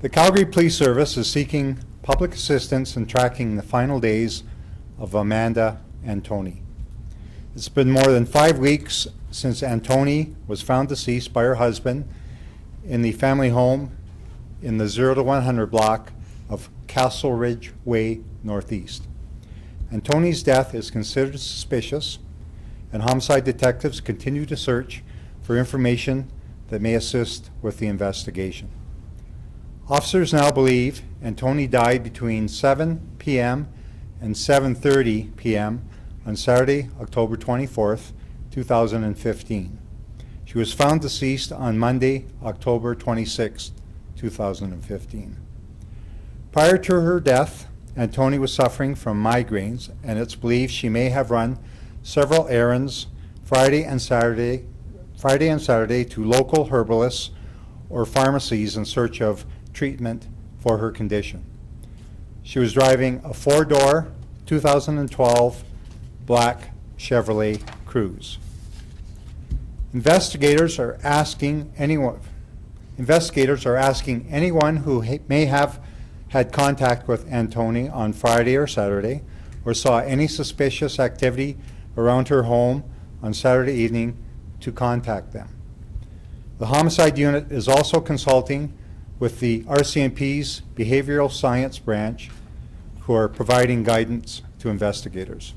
The Calgary Police Service is seeking public assistance in tracking the final days of Amanda Antoni. It's been more than 5 weeks since Antoni was found deceased by her husband in the family home in the 0 to 100 block of Castleridge Way Northeast. Antoni's death is considered suspicious, and homicide detectives continue to search for information that may assist with the investigation. Officers now believe Antoni died between 7 p.m. and 7:30 p.m. on Saturday, October 24th, 2015. She was found deceased on Monday, October 26th, 2015. Prior to her death, Antoni was suffering from migraines, and it's believed she may have run several errands Friday and Saturday to local herbalists or pharmacies in search of treatment for her condition. She was driving a 4-door 2012 black Chevrolet Cruze. Investigators are asking anyone who may have had contact with Antoni on Friday or Saturday, or saw any suspicious activity around her home on Saturday evening, to contact them. The Homicide Unit is also consulting with the RCMP's Behavioral Science Branch, who are providing guidance to investigators.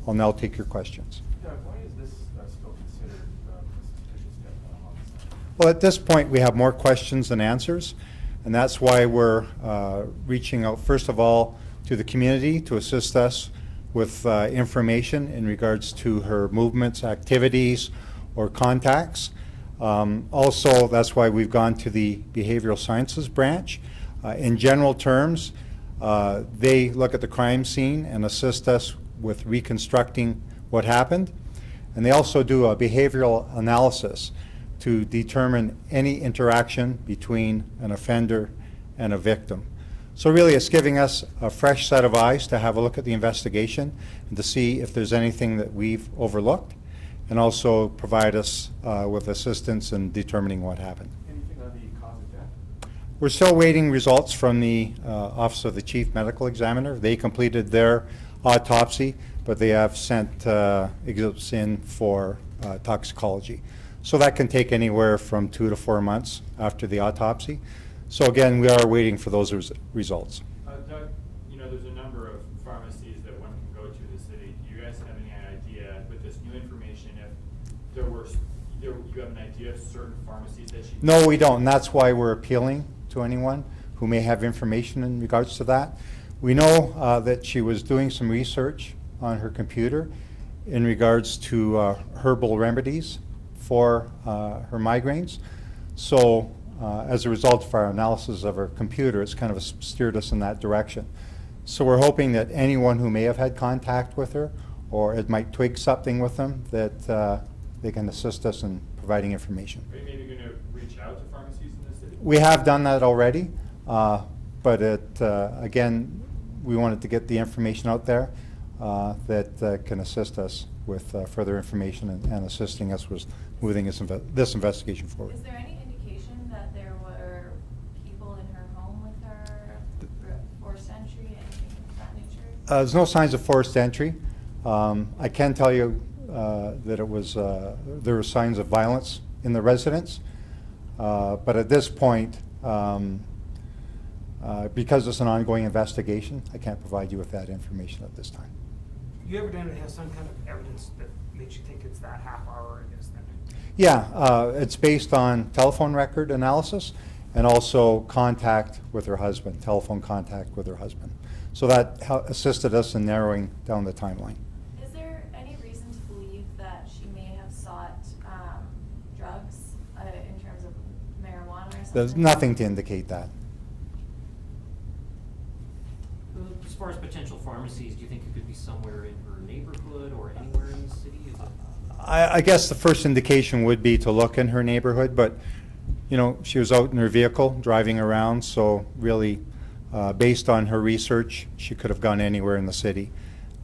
I'll now take your questions. Doug, why is this still considered a suspicious death on a homicide? Well, at this point, we have more questions than answers, and that's why we're reaching out, first of all, to the community to assist us with information in regards to her movements, activities, or contacts. Also, that's why we've gone to the Behavioral Sciences Branch. In general terms, they look at the crime scene and assist us with reconstructing what happened. And they also do a behavioral analysis to determine any interaction between an offender and a victim. So really, it's giving us a fresh set of eyes to have a look at the investigation and to see if there's anything that we've overlooked, and also provide us with assistance in determining what happened. Anything on the cause of death? We're still waiting results from the Office of the Chief Medical Examiner. They completed their autopsy, but they have sent exhibits in for toxicology. So that can take anywhere from 2 to 4 months after the autopsy. So again, we are waiting for those results. Doug, there's a number of pharmacies that one can go to in the city. Do you guys have any idea, with this new information, if you have an idea of certain pharmacies that she... No, we don't, and that's why we're appealing to anyone who may have information in regards to that. We know that she was doing some research on her computer in regards to herbal remedies for her migraines. So as a result of our analysis of her computer, it's kind of steered us in that direction. So we're hoping that anyone who may have had contact with her, or it might twig something with them, that they can assist us in providing information. Are you maybe going to reach out to pharmacies in the city? We have done that already, but again, we wanted to get the information out there that can assist us with further information and assisting us with moving this investigation forward. Is there any indication that there were people in her home with her, forced entry, anything of that nature? There's no signs of forced entry. I can tell you that it was there were signs of violence in the residence, but at this point, because it's an ongoing investigation, I can't provide you with that information at this time. You evidently have some kind of evidence that makes you think it's that half hour, I guess, then? Yeah, it's based on telephone record analysis and also contact with her husband, telephone contact with her husband. So that assisted us in narrowing down the timeline. Is there any reason to believe that she may have sought drugs in terms of marijuana or something? There's nothing to indicate that. As far as potential pharmacies, do you think it could be somewhere in her neighborhood or anywhere in the city? Is it... I guess the first indication would be to look in her neighborhood, but she was out in her vehicle driving around, so really based on her research, she could have gone anywhere in the city.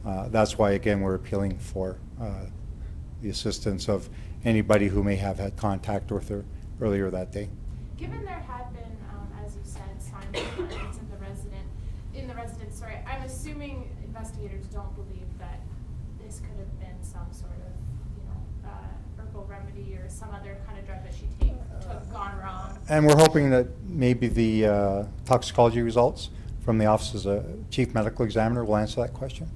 That's why, again, we're appealing for the assistance of anybody who may have had contact with her earlier that day. Given there had been, as you said, signs it's in the residence, sorry. I'm assuming investigators don't believe that this could have been some sort of, herbal remedy or some other kind of drug that she took gone wrong. And we're hoping that maybe the toxicology results from the Office of Chief Medical Examiner will answer that question.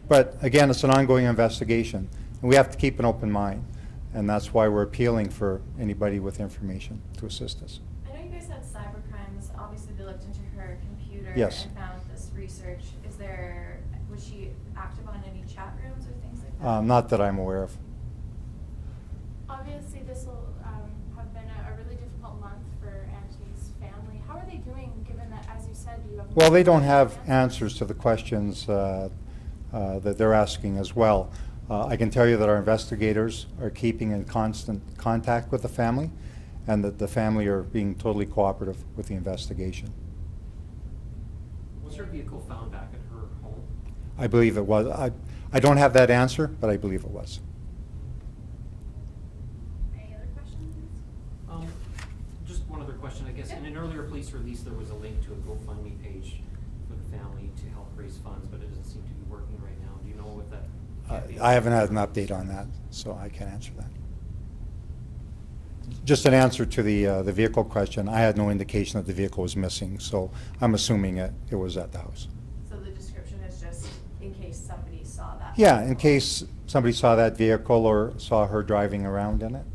But again, it's an ongoing investigation, and we have to keep an open mind, and that's why we're appealing for anybody with information to assist us. I know you guys had cyber crimes. Obviously, they looked into her computer Yes. and found this research. Was she active on any chat rooms or things like that? Not that I'm aware of. Obviously, this will have been a really difficult month for Antony's family. How are they doing, given that, as you said, you have... Well, they don't have answers to the questions that they're asking as well. I can tell you that our investigators are keeping in constant contact with the family, and that the family are being totally cooperative with the investigation. Was her vehicle found back at her home? I believe it was. I don't have that answer, but I believe it was. Any other questions? Just one other question, I guess. In an earlier police release, there was a link to a GoFundMe page for the family to help raise funds, but it doesn't seem to be working right now. Do you know what that? I haven't had an update on that, so I can't answer that. Just an answer to the vehicle question. I had no indication that the vehicle was missing, so I'm assuming it was at the house. So the description is just in case somebody saw that? Yeah, in case somebody saw that vehicle or saw her driving around in it.